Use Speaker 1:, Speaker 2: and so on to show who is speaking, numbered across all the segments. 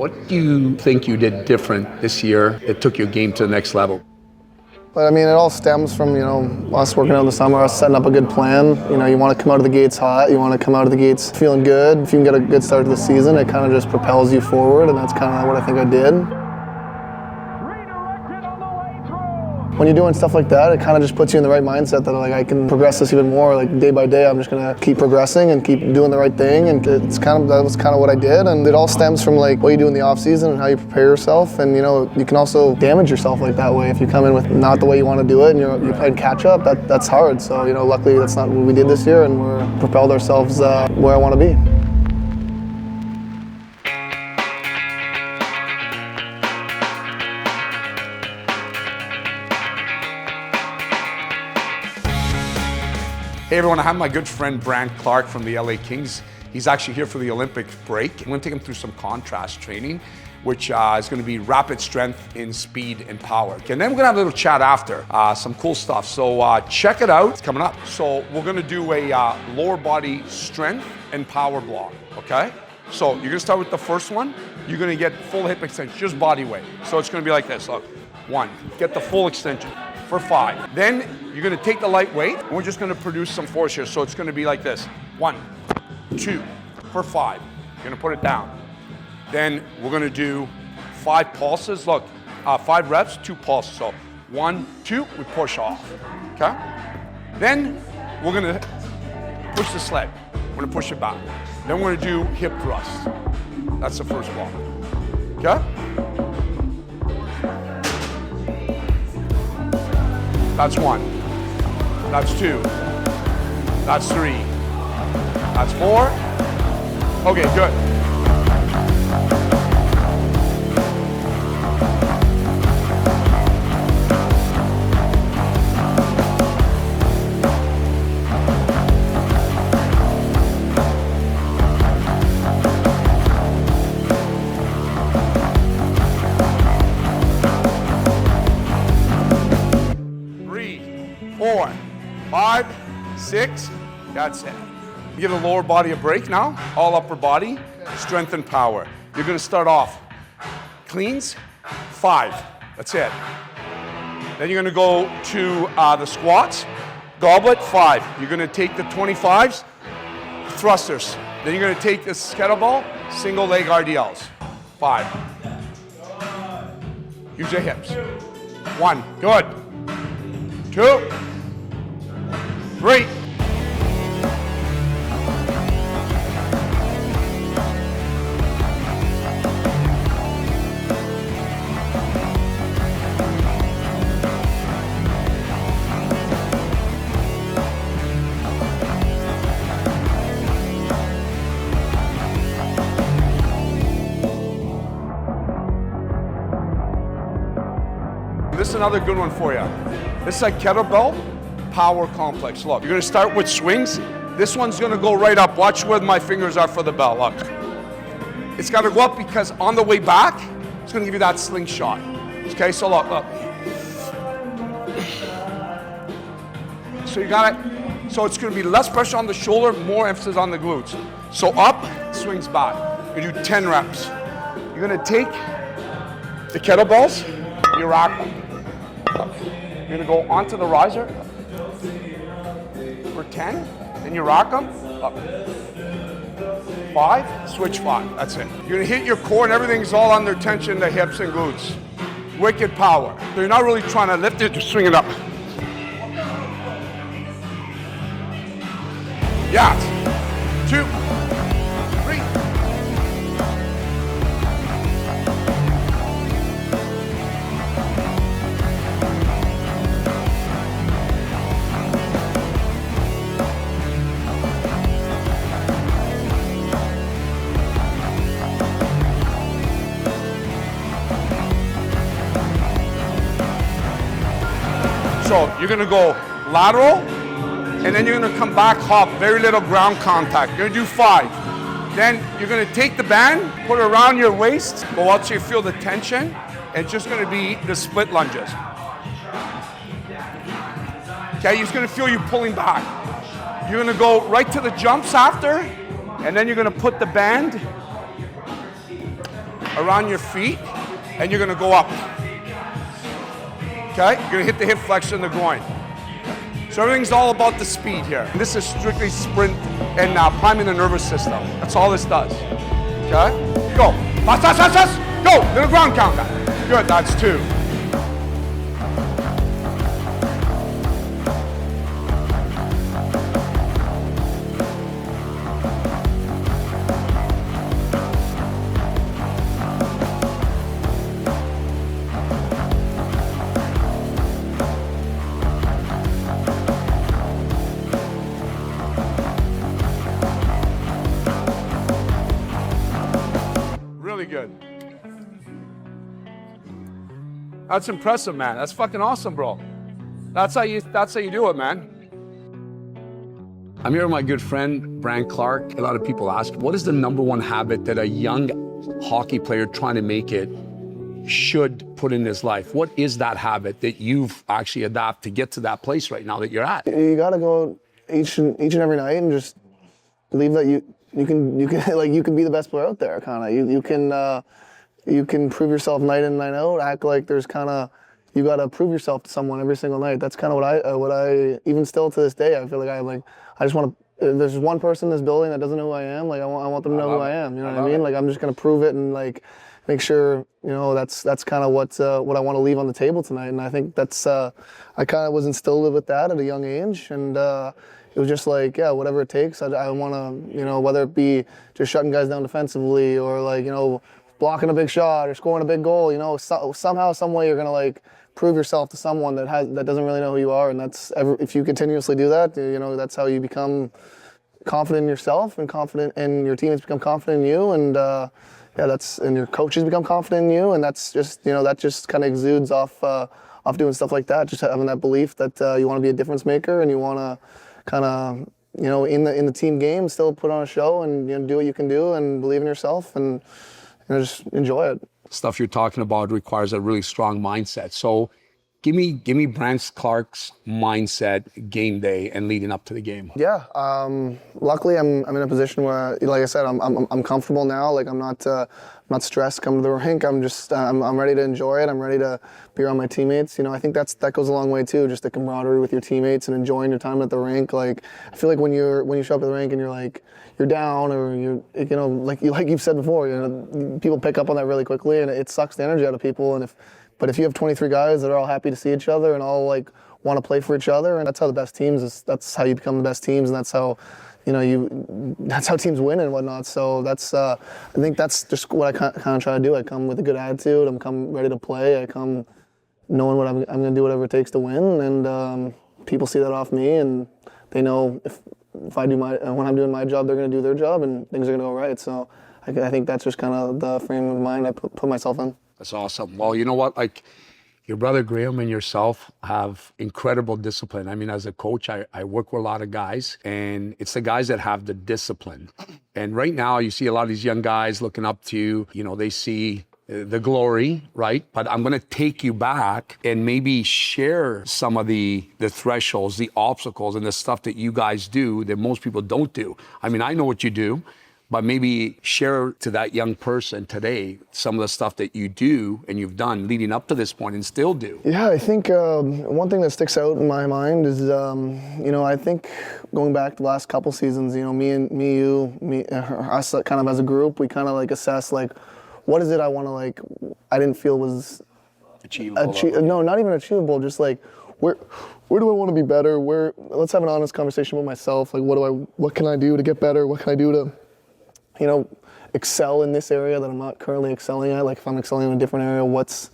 Speaker 1: What do you think you did different this year that took your game to the next level?
Speaker 2: But I mean, it all stems from, us working out in the summer, us setting up a good plan. You want to come out of the gates hot, you want to come out of the gates feeling good. If you can get a good start to the season, it kind of just propels you forward, and that's kind of what I think I did. When you're doing stuff like that, it kind of just puts you in the right mindset that I can progress this even more. Day by day, I'm just gonna keep progressing and keep doing the right thing, and that was kind of what I did. And it all stems from what you do in the off season and how you prepare yourself. And you can also damage yourself that way if you come in with not the way you want to do it and you're playing catch up. That's hard. So luckily that's not what we did this year, and we're propelled ourselves where I want to be.
Speaker 1: Hey everyone, I have my good friend Brandt Clarke from the LA Kings. He's actually here for the Olympic break. I'm going to take him through some contrast training, which is going to be rapid strength in speed and power. And then we're going to have a little chat after, some cool stuff. So check it out, it's coming up. So we're going to do a lower body strength and power block, okay? So you're going to start with the first one. You're going to get full hip extension, just body weight. So it's going to be like this, look. 1, get the full extension for 5. Then you're going to take the light weight, and we're just going to produce some force here. So it's going to be like this. 1, 2, for 5. You're going to put it down. Then we're going to do 5 pulses. Look, 5 reps, 2 pulses. So 1, 2, we push off. Okay? Then we're going to push the sled. We're going to push it back. Then we're going to do hip thrusts. That's the first block. Okay? That's 1. That's 2. That's 3. That's 4. Okay, good. Four, 5, 6, that's it. Give the lower body a break now, all upper body, strength and power. You're gonna start off cleans, 5, that's it. Then you're gonna go to the squats, goblet, 5. You're gonna take the 25s, thrusters. Then you're gonna take this kettlebell, single leg RDLs, 5. Use your hips. 1, good. 2, 3. This is another good one for you. This is a kettlebell power complex. Look, you're gonna start with swings. This one's gonna go right up. Watch where my fingers are for the bell, look. It's gotta go up because on the way back, it's gonna give you that slingshot. Okay, so look. So you got it. So it's gonna be less pressure on the shoulder, more emphasis on the glutes. So up, swings back. You're gonna do 10 reps. You're gonna take the kettlebells, you rock them. You're gonna go onto the riser for 10, then you rock them up. 5, switch 5, that's it. You're gonna hit your core and everything's all under tension, the hips and glutes. Wicked power. So you're not really trying to lift it, just swing it up. Yeah, 2, 3. So you're gonna go lateral, and then you're gonna come back hop, very little ground contact. You're gonna do 5. Then you're gonna take the band, put it around your waist, go out so you feel the tension, and it's just gonna be the split lunges. Okay, you're just gonna feel you pulling back. You're gonna go right to the jumps after, and then you're gonna put the band around your feet, and you're gonna go up. Okay? You're gonna hit the hip flexor and the groin. So everything's all about the speed here. And this is strictly sprint and priming the nervous system. That's all this does. Okay? Go. Fast, fast, fast, fast. Go. Little ground count. Good, that's 2. Really good. That's impressive, man. That's fucking awesome, bro. That's how you do it, man. I'm here with my good friend, Brandt Clarke. A lot of people ask, what is the #1 habit that a young hockey player trying to make it should put in his life? What is that habit that you've actually adopted to get to that place right now that you're at?
Speaker 2: You got to go each and every night and just believe that you can like you can be the best player out there. Kind of you can prove yourself night in, night out. Act like there's you got to prove yourself to someone every single night. That's kind of what I even still to this day. I feel like I just want to. If there's one person in this building that doesn't know who I am, like I want them to know who I am. You know what I mean? Like I'm just gonna prove it and like make sure that's kind of what I want to leave on the table tonight. And I think that's I kind of was instilled with that at a young age, and it was just like, yeah, whatever it takes. I want to, whether it be just shutting guys down defensively or like, blocking a big shot or scoring a big goal, somehow, some way you're going to like prove yourself to someone that doesn't really know who you are. And if you continuously do that, that's how you become confident in yourself and confident, and your teammates become confident in you. And and your coaches become confident in you. And that's just, that just kind of exudes off doing stuff like that. Just having that belief that you want to be a difference maker and you want to kind of, in the team game, still put on a show and do what you can do and believe in yourself and just enjoy it.
Speaker 1: Stuff you're talking about requires a really strong mindset. So give me Brandt Clarke's mindset game day and leading up to the game.
Speaker 2: Yeah, luckily I'm in a position where, like I said, I'm comfortable now. Like I'm not stressed coming to the rink. I'm ready to enjoy it. I'm ready to be around my teammates. I think that goes a long way too. Just the camaraderie with your teammates and enjoying your time at the rink. Like I feel like when you show up at the rink and you're down or like you've said before, people pick up on that really quickly and it sucks the energy out of people. But if you have 23 guys that are all happy to see each other and all like want to play for each other, and that's how the best teams that's how you become the best teams, and that's how that's how teams win and whatnot. So I think that's just what I kind of try to do. I come with a good attitude. I'm come ready to play. I come knowing what I'm going to do whatever it takes to win, and people see that off me, and they know if I do when I'm doing my job, they're going to do their job, and things are going to go right. So I think that's just kind of the frame of mind I put myself in.
Speaker 1: That's awesome. Well, you know what? Like your brother Graham and yourself have incredible discipline. I mean, as a coach, I work with a lot of guys, and it's the guys that have the discipline. And right now, you see a lot of these young guys looking up to you. They see the glory, right? But I'm going to take you back and maybe share some of the thresholds, the obstacles, and the stuff that you guys do that most people don't do. I mean, I know what you do, but maybe share to that young person today some of the stuff that you do and you've done leading up to this point and still do.
Speaker 2: Yeah, I think one thing that sticks out in my mind is, I think going back the last couple seasons, us kind of as a group, we kind of like assess like, what is it I want to I didn't feel was
Speaker 1: achievable.
Speaker 2: No, not even achievable. Just like where do I want to be better? Let's have an honest conversation with myself. Like what can I do to get better? What can I do to excel in this area that I'm not currently excelling at? Like if I'm excelling in a different area, what's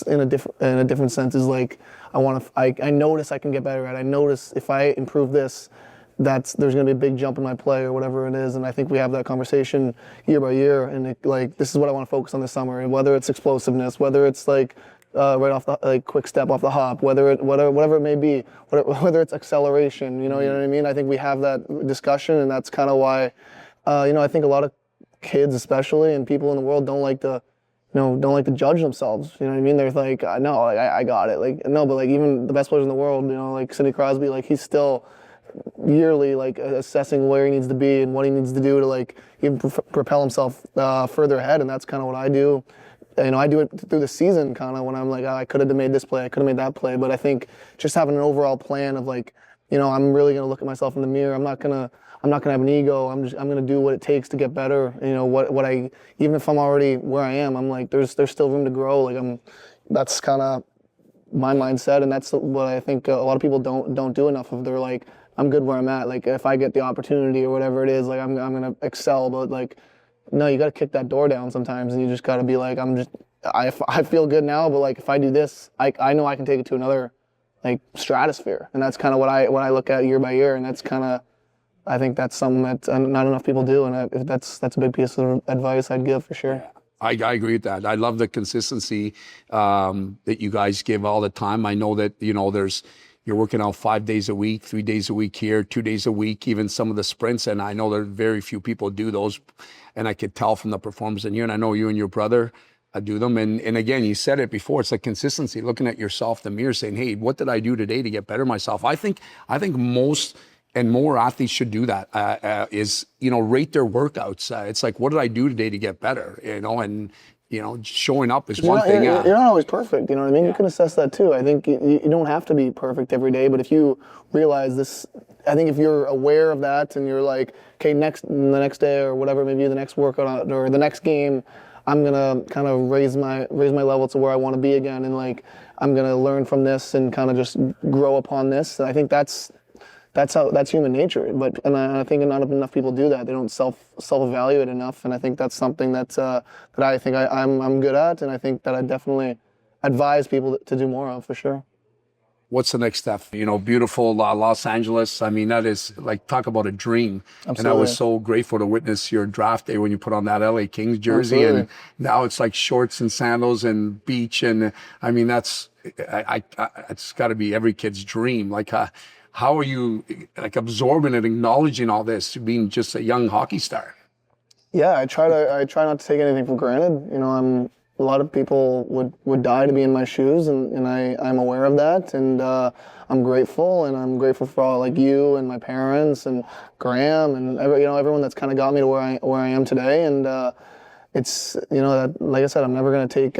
Speaker 2: in a different sense is like I notice I can get better at. I notice if I improve this, there's going to be a big jump in my play or whatever it is. And I think we have that conversation year by year. And this is what I want to focus on this summer. And whether it's explosiveness, whether it's right off the quick step off the hop, whatever it may be, whether it's acceleration, you know what I mean? I think we have that discussion, and that's kind of why. I think a lot of kids, especially, and people in the world don't like to judge themselves. You know what I mean? They're like, no, I got it. Like, no, but like even the best players in the world, like Sidney Crosby, like he's still yearly, like assessing where he needs to be and what he needs to do to like even propel himself further ahead. And that's kind of what I do. You know, I do it through the season kind of when I'm like, oh, I could have made this play, I could have made that play. But I think just having an overall plan of like, you know, I'm really going to look at myself in the mirror. I'm not going to have an ego. I'm going to do what it takes to get better. You know, even if I'm already where I am, I'm like, there's still room to grow. Like that's kind of my mindset. And that's what I think a lot of people don't do enough of. They're like, I'm good where I'm at. Like if I get the opportunity or whatever it is, like I'm going to excel. But like, no, you got to kick that door down sometimes, and you just got to be like, I feel good now, but like if I do this, I know I can take it to another like stratosphere, and that's kind of what I look at year by year, and that's kind of, I think that's something that not enough people do, and that's a big piece of advice I'd give for sure.
Speaker 1: I agree with that. I love the consistency that you guys give all the time. I know that, you know, you're working out 5 days a week, 3 days a week here, 2 days a week, even some of the sprints. And I know there are very few people do those. And I could tell from the performance in here. And I know you and your brother do them. And again, you said it before, it's like consistency, looking at yourself in the mirror saying, hey, what did I do today to get better myself? I think most and more athletes should do that, is, you know, rate their workouts. It's like, what did I do today to get better? You know, and, you know, showing up is one thing.
Speaker 2: You're not always perfect, you know what I mean? You can assess that too. I think you don't have to be perfect every day, but if you realize this, I think if you're aware of that and you're like, okay, the next day or whatever, maybe the next workout or the next game, I'm gonna kind of raise my level to where I want to be again, and like I'm gonna learn from this and kind of just grow upon this. And I think that's human nature. And I think not enough people do that. They don't self-evaluate enough, and I think that's something that I think I'm good at, and I think that I definitely advise people to do more of for sure.
Speaker 1: What's the next step? You know, beautiful Los Angeles. I mean, that is like, talk about a dream.
Speaker 2: Absolutely.
Speaker 1: And I was so grateful to witness your draft day when you put on that LA Kings jersey. Absolutely. And now it's like shorts and sandals and beach. And I mean, it's got to be every kid's dream. Like, how are you like absorbing and acknowledging all this, being just a young hockey star?
Speaker 2: Yeah, I try not to take anything for granted. You know, a lot of people would die to be in my shoes, and I'm aware of that, and I'm grateful, for all like you and my parents and Graham and everyone that's kind of got me to where I am today. And it's, you know, that, like I said, I'm never gonna take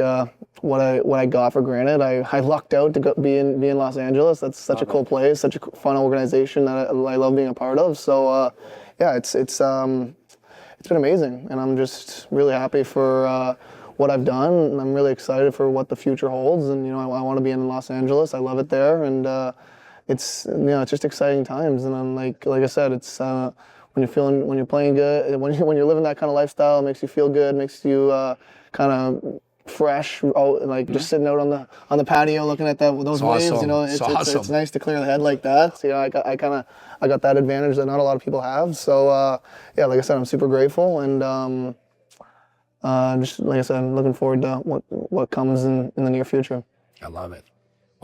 Speaker 2: what I got for granted. I lucked out to be in Los Angeles. That's such a cool place, such a fun organization that I love being a part of. So yeah, it's been amazing, and I'm just really happy for what I've done, and I'm really excited for what the future holds. And you know, I want to be in Los Angeles. I love it there, and it's, you know, it's just exciting times. And I'm like I said, it's when you're playing good, when you're living that kind of lifestyle, it makes you feel good, makes you kind of fresh, like just sitting out on the patio looking at those waves.
Speaker 1: Awesome.
Speaker 2: You know, it's nice to clear the head like that. So, you know, I got that advantage that not a lot of people have. So yeah, like I said, I'm super grateful, and just like I said, I'm looking forward to what comes in the near future.
Speaker 1: I love it.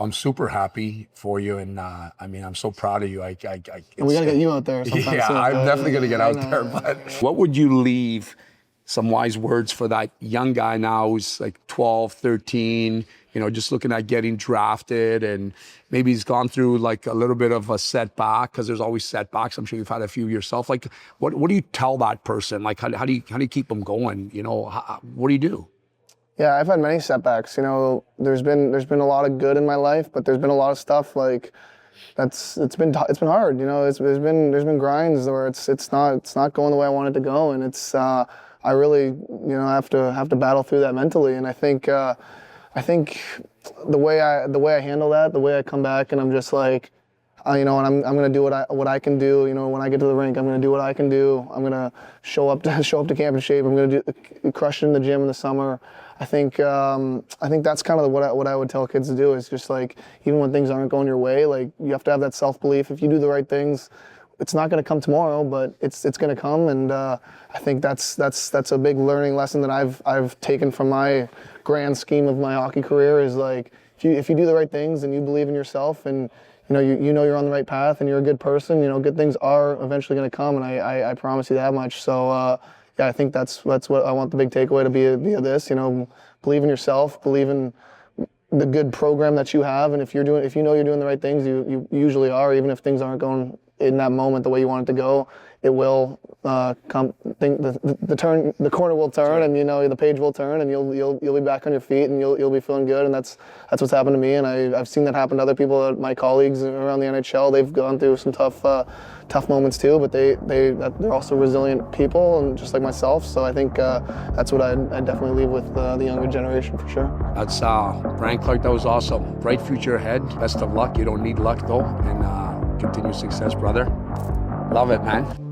Speaker 1: I'm super happy for you, and I mean, I'm so proud of you.
Speaker 2: We got to get you out there sometime.
Speaker 1: Yeah,
Speaker 2: soon,
Speaker 1: I'm definitely going to get out there. But what would you leave, some wise words for that young guy now who's like 12, 13, you know, just looking at getting drafted, and maybe he's gone through like a little bit of a setback, because there's always setbacks. I'm sure you've had a few yourself. Like, what do you tell that person? Like, how do you keep them going? You know, what do you do?
Speaker 2: Yeah, I've had many setbacks. You know, there's been a lot of good in my life, but there's been a lot of stuff like it's been hard. You know, there's been grinds where it's not going the way I want it to go, and it's I really, you know, have to battle through that mentally. And I think the way I handle that, the way I come back, and I'm just like, you know, and I'm gonna do what I can do. You know, when I get to the rink, I'm gonna do what I can do. I'm gonna show up to camp in shape. I'm gonna crush it in the gym in the summer. I think that's kind of what I would tell kids to do, is just like, even when things aren't going your way, like, you have to have that self-belief. If you do the right things, it's not going to come tomorrow, but it's going to come. And I think that's a big learning lesson that I've taken from my grand scheme of my hockey career, is like, if you do the right things and you believe in yourself, and you know you're on the right path and you're a good person, you know, good things are eventually going to come, and I promise you that much. So yeah, I think that's what I want the big takeaway to be of this. You know, believe in yourself, believe in the good program that you have, and if you know you're doing the right things, you usually are, even if things aren't going in that moment the way you want it to go, it will come. The corner will turn, and the page will turn, and you'll be back on your feet, and you'll be feeling good. And that's what's happened to me. And I've seen that happen to other people, my colleagues around the NHL. They've gone through some tough moments too, but they're also resilient people, and just like myself. So I think that's what I definitely leave with the younger generation for sure.
Speaker 1: That's Brandt, Clarke. That was awesome. Bright future ahead. Best of luck. You don't need luck though, and continued success, brother. Love it, man.